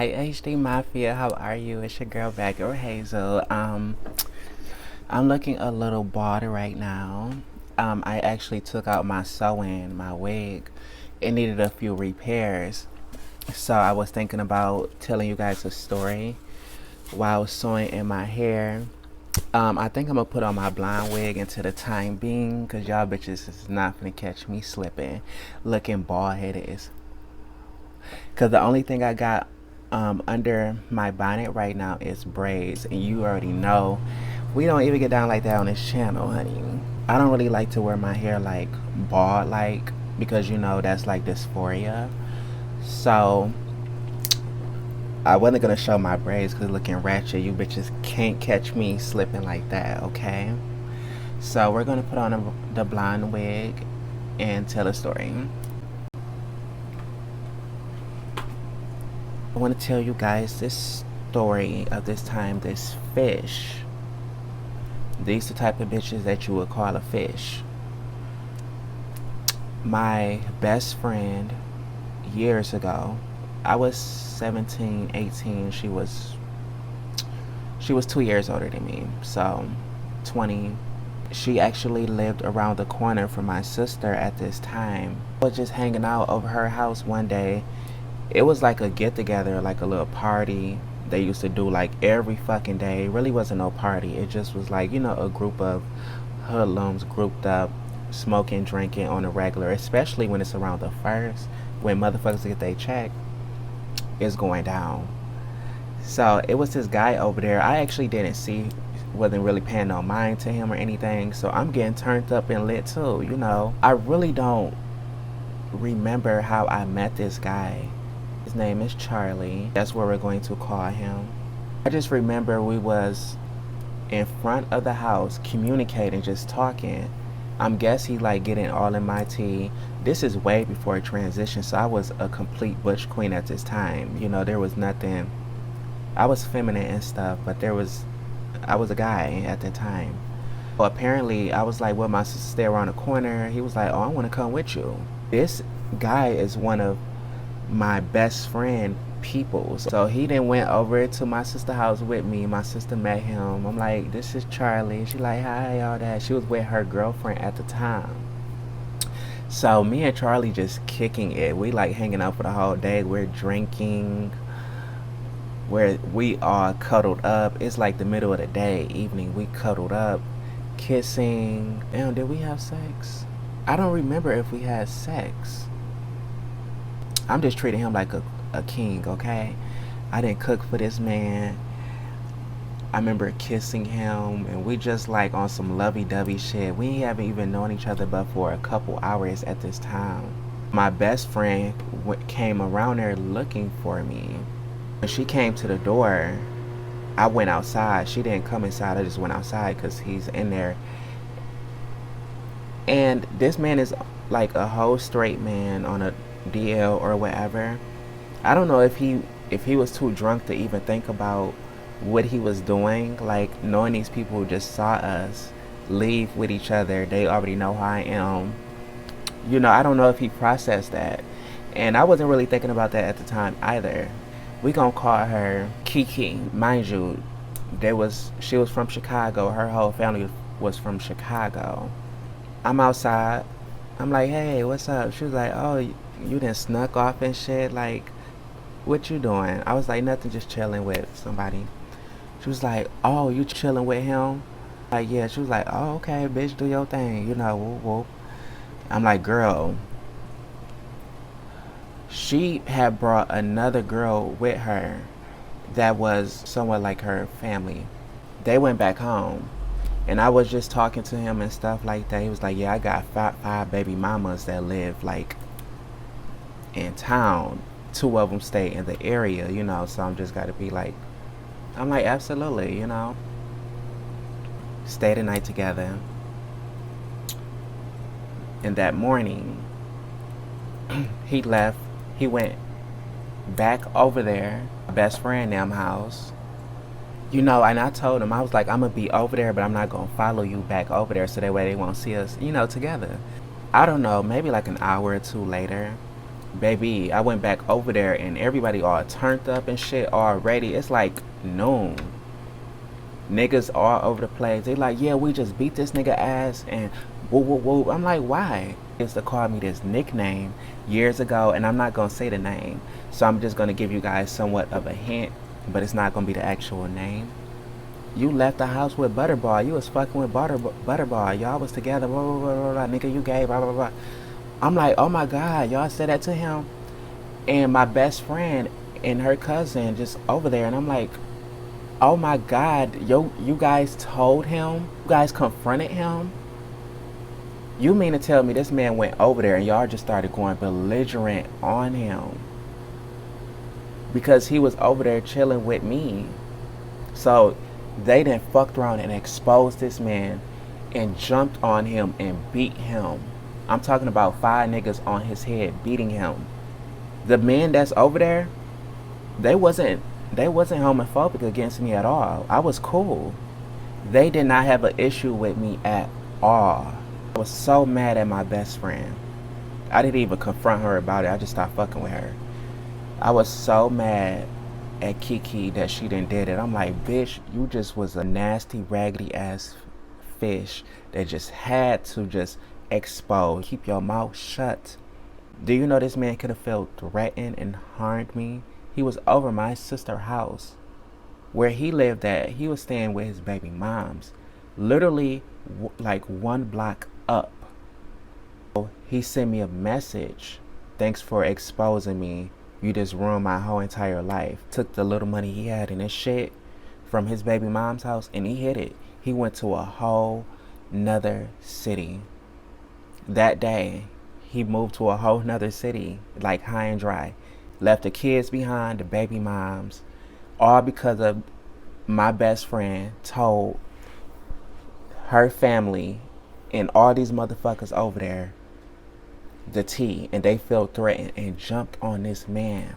Hi HD Mafia, how are you? It's your girl back or Hazel. I'm looking a little bald right now. I actually took out my sew-in, my wig. It needed a few repairs. So I was thinking about telling you guys a story while I was sewing in my hair. I think I'm gonna put on my blonde wig until the time being, cause y'all bitches is not gonna catch me slipping, looking bald headed. Cause the only thing I got under my bonnet right now is braids, and you already know we don't even get down like that on this channel, honey. I don't really like to wear my hair like bald, like, because you know that's like dysphoria. So I wasn't gonna show my braids because looking ratchet. You bitches can't catch me slipping like that, okay? So we're gonna put on the blonde wig and tell a story. I want to tell you guys this story of this time, this fish. These the type of bitches that you would call a fish. My best friend years ago, I was 17, 18, she was 2 years older than me, so 20. She actually lived around the corner from my sister at this time. I was just hanging out over her house one day. It was like a get together, like a little party they used to do like every fucking day. It really wasn't no party. It just was like, you know, a group of hoodlums grouped up, smoking, drinking on a regular, especially when it's around the first, when motherfuckers get their check, it's going down. So it was this guy over there. I actually didn't see, wasn't really paying no mind to him or anything. So I'm getting turned up and lit too, you know. I really don't remember how I met this guy. His name is Charlie. That's what we're going to call him. I just remember we was in front of the house communicating, just talking. I'm guessing like getting all in my tea. This is way before transition, so I was a complete butch queen at this time. You know, there was nothing. I was feminine and stuff, but I was a guy at the time. Well, apparently I was like, well, my sister stay around the corner. He was like, oh, I want to come with you. This guy is one of my best friend people, so he then went over to my sister's house with me. My sister met him. I'm like, this is Charlie. She like, hi, all that. She was with her girlfriend at the time. So me and Charlie just kicking it. We like hanging out for the whole day. We're drinking, where we are cuddled up. It's like the middle of the day, evening. We cuddled up, kissing. Damn, did we have sex? I don't remember if we had sex. I'm just treating him like a king, okay? I didn't cook for this man. I remember kissing him, and we just like on some lovey-dovey shit. We haven't even known each other but for a couple hours at this time. My best friend came around there looking for me. When she came to the door, I went outside. She didn't come inside. I just went outside because he's in there. And this man is like a whole straight man on a DL or whatever. I don't know if he was too drunk to even think about what he was doing. Like, knowing these people who just saw us leave with each other, they already know who I am. You know, I don't know if he processed that. And I wasn't really thinking about that at the time either. We gonna call her Kiki. Mind you, she was from Chicago. Her whole family was from Chicago. I'm outside. I'm like, hey, what's up? She was like, oh, you done snuck off and shit. Like, what you doing? I was like, nothing, just chilling with somebody. She was like, oh, you chilling with him? Like, yeah. She was like, oh, okay, bitch, do your thing. You know, whoop, whoop. I'm like, girl. She had brought another girl with her that was somewhat like her family. They went back home. And I was just talking to him and stuff like that. He was like, yeah, I got five baby mamas that live like in town. 2 of them stay in the area, you know, so I'm just gotta be like, I'm like, absolutely, you know. Stay the night together. And that morning, he left. He went back over there, my best friend damn house. You know, and I told him, I was like, I'm gonna be over there, but I'm not gonna follow you back over there so that way they won't see us, you know, together. I don't know, maybe like an hour or two later, Baby, I went back over there and everybody all turned up and shit already. It's like noon. Niggas all over the place. They like, yeah, we just beat this nigga ass and woo woo woo. I'm like, why? They used to call me this nickname years ago, and I'm not gonna say the name. So I'm just gonna give you guys somewhat of a hint, but it's not gonna be the actual name. You left the house with Butterball. You was fucking with Butterball. Y'all was together. Blah, blah, blah, blah, blah. Nigga, you gay. Blah, blah, blah. I'm like, oh my God. Y'all said that to him. And my best friend and her cousin just over there. And I'm like, oh my God. Yo, you guys told him? You guys confronted him? You mean to tell me this man went over there and y'all just started going belligerent on him? Because he was over there chilling with me. So they then fucked around and exposed this man and jumped on him and beat him. I'm talking about 5 niggas on his head beating him. The men that's over there, they wasn't homophobic against me at all. I was cool. They did not have an issue with me at all. I was so mad at my best friend. I didn't even confront her about it. I just stopped fucking with her. I was so mad at Kiki that she done did it. I'm like, bitch, you just was a nasty, raggedy ass fish that just had to just expose. Keep your mouth shut. Do you know this man could have felt threatened and harmed me? He was over my sister's house. Where he lived at, he was staying with his baby moms. Literally like 1 block up. He sent me a message. Thanks for exposing me. You just ruined my whole entire life. Took the little money he had in this shit from his baby mom's house and he hid it. He went to a whole nother city. That day, he moved to a whole nother city, like high and dry. Left the kids behind, the baby moms, all because of my best friend told her family and all these motherfuckers over there the tea, and they felt threatened and jumped on this man.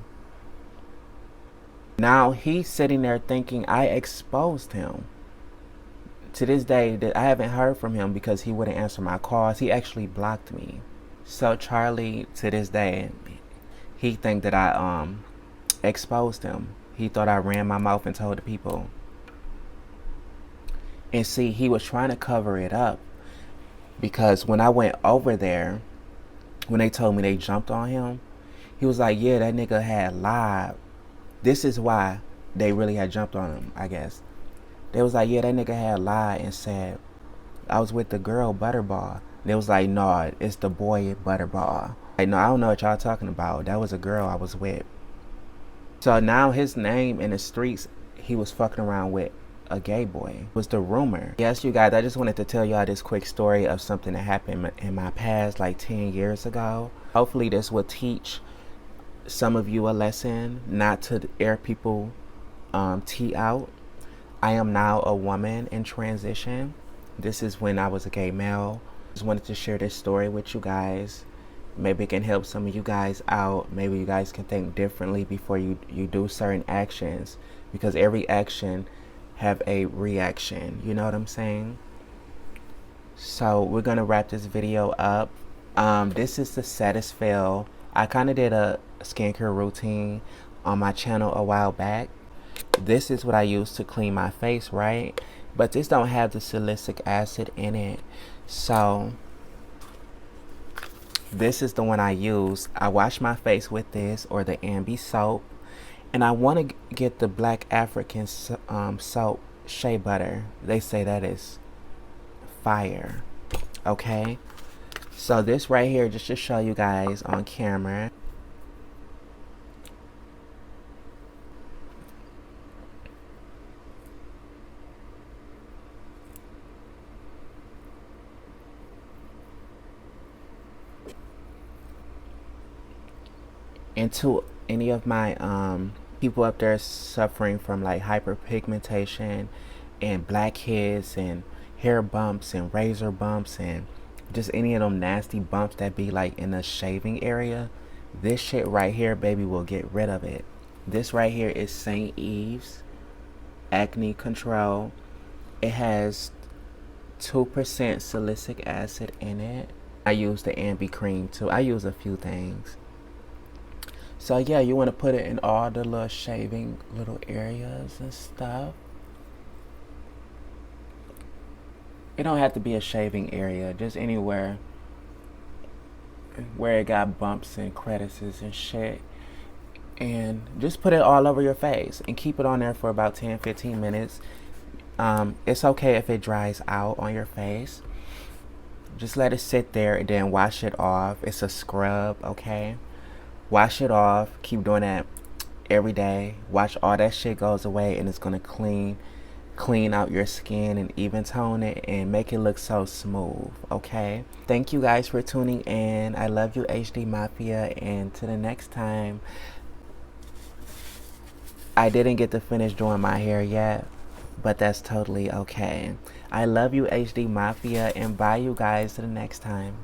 Now he's sitting there thinking I exposed him. To this day, I haven't heard from him because he wouldn't answer my calls. He actually blocked me. So Charlie, to this day, he think that I exposed him. He thought I ran my mouth and told the people. And see, he was trying to cover it up because when I went over there, when they told me they jumped on him, he was like, yeah, that nigga had lied. This is why they really had jumped on him, I guess. They was like, yeah, that nigga had lied and said, I was with the girl Butterball. They was like, no, it's the boy Butterball. Like, no, I don't know what y'all talking about. That was a girl I was with. So now his name in the streets, he was fucking around with a gay boy, was the rumor. Yes, you guys, I just wanted to tell y'all this quick story of something that happened in my past like 10 years ago. Hopefully this will teach some of you a lesson not to air people tea out. I am now a woman in transition. This is when I was a gay male. Just wanted to share this story with you guys. Maybe it can help some of you guys out. Maybe you guys can think differently before you do certain actions, because every action have a reaction, you know what I'm saying? So we're gonna wrap this video up. This is the Cetaphil. I kind of did a skincare routine on my channel a while back. This is what I use to clean my face, right? But this don't have the salicylic acid in it. So this is the one I use. I wash my face with this or the Ambi soap. And I want to get the Black African soap shea butter. They say that is fire. Okay. So this right here, just to show you guys on camera. And to any of my people up there suffering from like hyperpigmentation and blackheads and hair bumps and razor bumps and just any of them nasty bumps that be like in the shaving area, this shit right here, baby, will get rid of it. This right here is St. Ives Acne Control. It has 2% salicylic acid in it. I use the Ambi cream too. I use a few things. So yeah, you want to put it in all the little shaving little areas and stuff. It don't have to be a shaving area, just anywhere where it got bumps and crevices and shit. And just put it all over your face and keep it on there for about 10-15 minutes. It's okay if it dries out on your face. Just let it sit there and then wash it off. It's a scrub, okay? Wash it off. Keep doing that every day. Watch all that shit goes away, and it's gonna clean out your skin and even tone it and make it look so smooth, okay? Thank you guys for tuning in. I love you, HD Mafia, and to the next time. I didn't get to finish doing my hair yet, but that's totally okay. I love you, HD Mafia, and bye, you guys, to the next time.